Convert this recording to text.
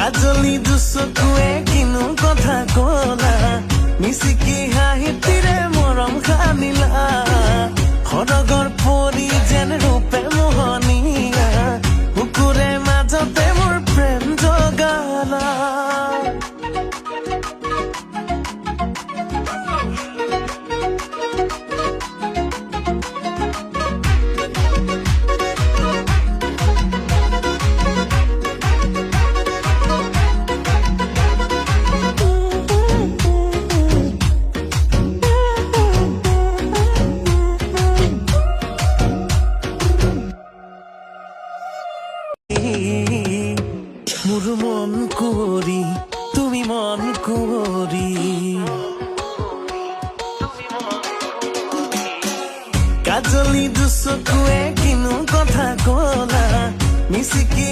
কাজলি দুচকুৱে কিনো কথা কলা মিচিকি হাঁহিতিৰে মৰম সানিলা সৰগৰ পৰি যেন ৰূপে মোহনীয়া বুকুৰে মাজতে মোৰ প্ৰেম জগালা মোৰ মন কুঁৱৰী তুমি মন কুঁৱৰী কাজলি দুচকুৱে কিনো কথা কলা মিচিকি